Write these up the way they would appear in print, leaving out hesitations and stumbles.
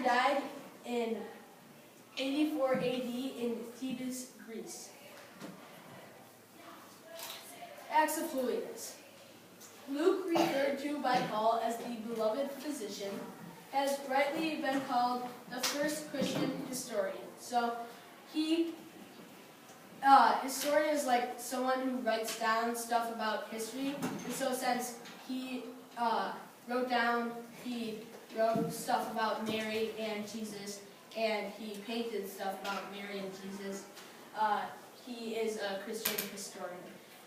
died in 84 AD in Thebes, Greece. Acts of Holiness. Luke, referred to by Paul as the beloved physician, has rightly been called the first Christian historian. So historian is like someone who writes down stuff about history. And so since he wrote stuff about Mary and Jesus, and he painted stuff about Mary and Jesus, he is a Christian historian.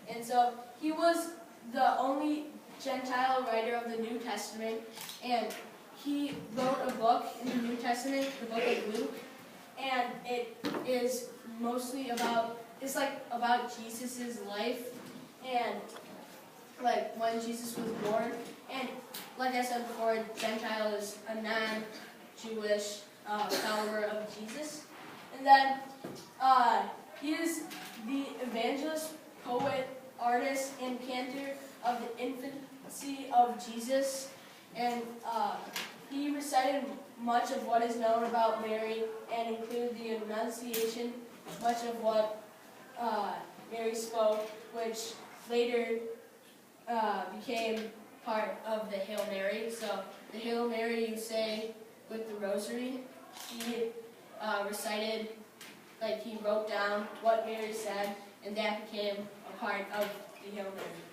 And so he was the only Gentile writer of the New Testament, and he wrote a book in the New Testament, the book of Luke, and it is mostly about, it's like about Jesus' life, and like when Jesus was born. And like I said before, a Gentile is a non-Jewish follower of Jesus. And then he is the evangelist, poet, artist, and cantor of the infancy of Jesus. And he recited much of what is known about Mary and included the Annunciation, much of what Mary spoke, which later became part of the Hail Mary. So the Hail Mary you say with the rosary, he recited, like he wrote down what Mary said, and that became a part of the Hail Mary.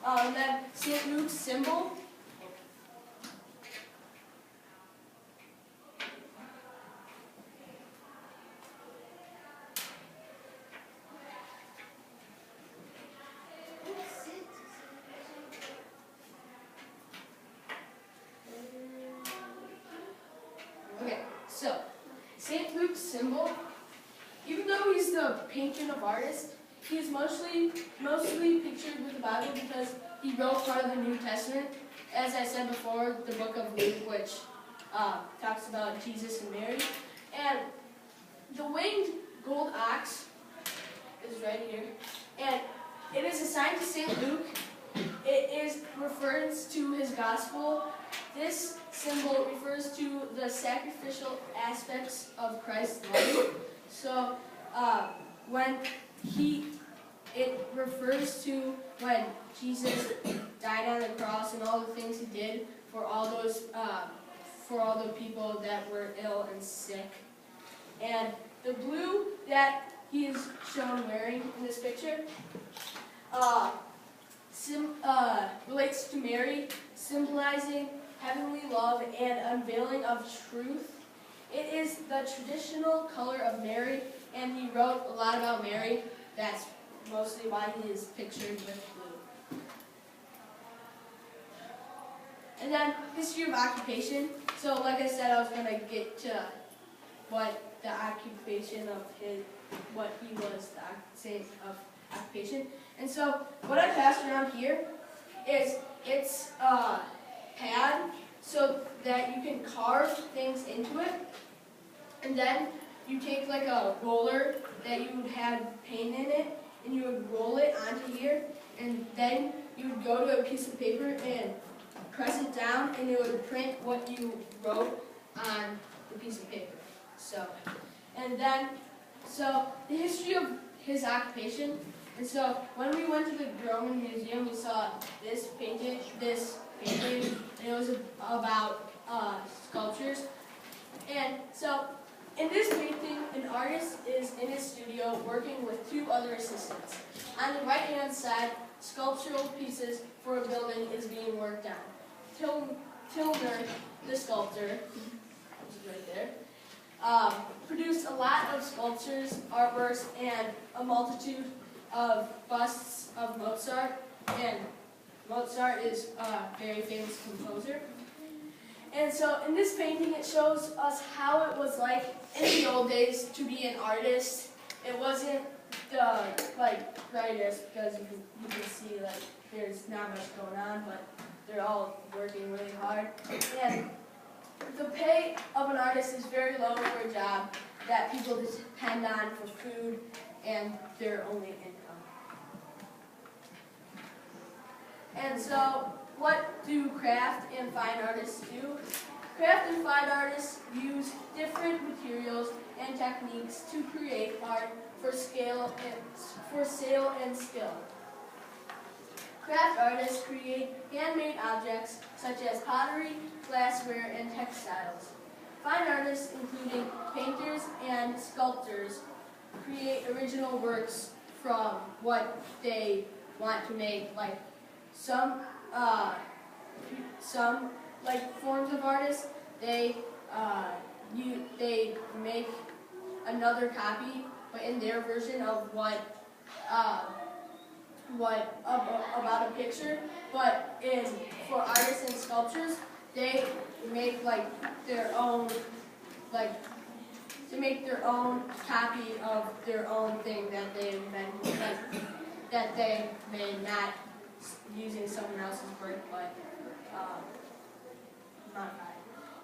And then St. Luke's symbol. Okay, so St. Luke's symbol, even though he's the patron of artists, he is mostly pictured with the Bible because he wrote part of the New Testament. As I said before, the book of Luke, which talks about Jesus and Mary. And the winged gold ox is right here. And it is assigned to St. Luke. It refers to his gospel. This symbol refers to the sacrificial aspects of Christ's life. So it refers to when Jesus died on the cross and all the things he did for all the people that were ill and sick. And the blue that he is shown wearing in this picture relates to Mary, symbolizing heavenly love and unveiling of truth. It is the traditional color of Mary, and he wrote a lot about Mary. That's mostly why he is pictured with blue. And then history of occupation. So like I said, I was going to get to what the occupation of what he was, the saint of occupation. And so what I passed around here is it's a pad so that you can carve things into it. And then you take like a roller that you would have paint in it, and you would roll it onto here, and then you would go to a piece of paper and press it down, and it would print what you wrote on the piece of paper. So the history of his occupation. And so when we went to the Roman Museum, we saw this painting, and it was about sculptures. And so in this painting, an artist is in his studio working with two other assistants. On the right-hand side, sculptural pieces for a building is being worked on. Tilner, the sculptor, which is right there, produced a lot of sculptures, artworks, and a multitude of busts of Mozart. And Mozart is a very famous composer. And so in this painting, it shows us how it was like in the old days to be an artist. It wasn't the brightest, because you can see like there's not much going on, but they're all working really hard. And the pay of an artist is very low for a job that people depend on for food and their only income. And so what do craft and fine artists do? Craft and fine artists use different materials and techniques to create art for sale and skill. Craft artists create handmade objects such as pottery, glassware, and textiles. Fine artists, including painters and sculptors, create original works from what they want to make. Like some like forms of artists, they make another copy, but in their version of about a picture. But for artists and sculptures, they make their own copy of their own thing that they invented, that they made, not using someone else's work, but modified.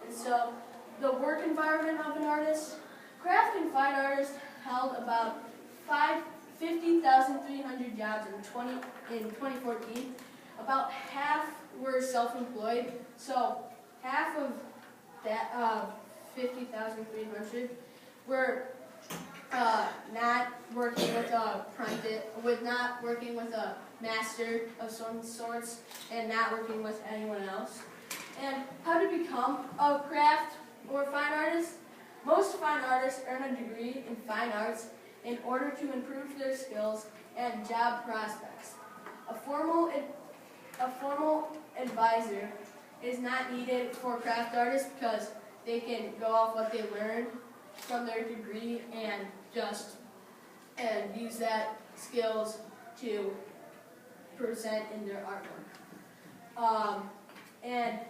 And so, the work environment of an artist. Craft and fine artists held about 50,300 jobs in 2014. About half were self-employed, so half of that 50,300 were not working with a master of some sorts, and not working with anyone else. And how to become a craft or fine artist? Most fine artists earn a degree in fine arts in order to improve their skills and job prospects. A formal advisor is not needed for craft artists because they can go off what they learned from their degree and use that skills to present in their artwork. And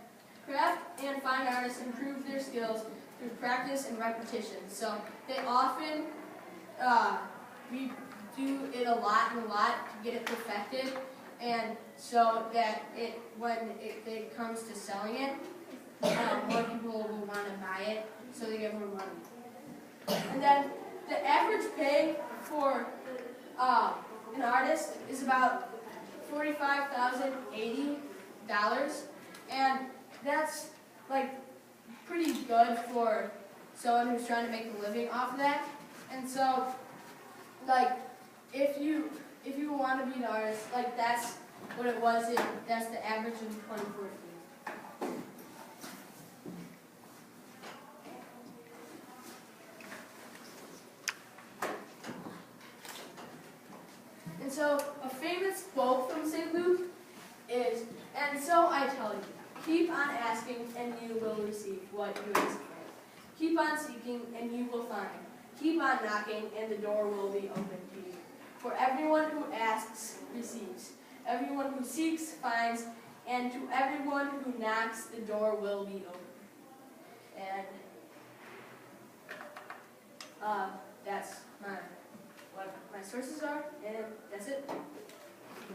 craft and fine artists improve their skills through practice and repetition. So they often we do it a lot to get it perfected, and so that when it comes to selling it, more people will want to buy it, so they get more money. And then the average pay for an artist is about $45,080, and that's pretty good for someone who's trying to make a living off of that. And so, if you want to be an artist, that's what it was. That's the average in 2014. And so, a famous quote from St. Luke is, "And so I tell you, keep on asking and you will receive what you ask for. Keep on seeking and you will find. Keep on knocking and the door will be open to you. For everyone who asks receives. Everyone who seeks finds. And to everyone who knocks, the door will be open." And that's what my sources are, and that's it.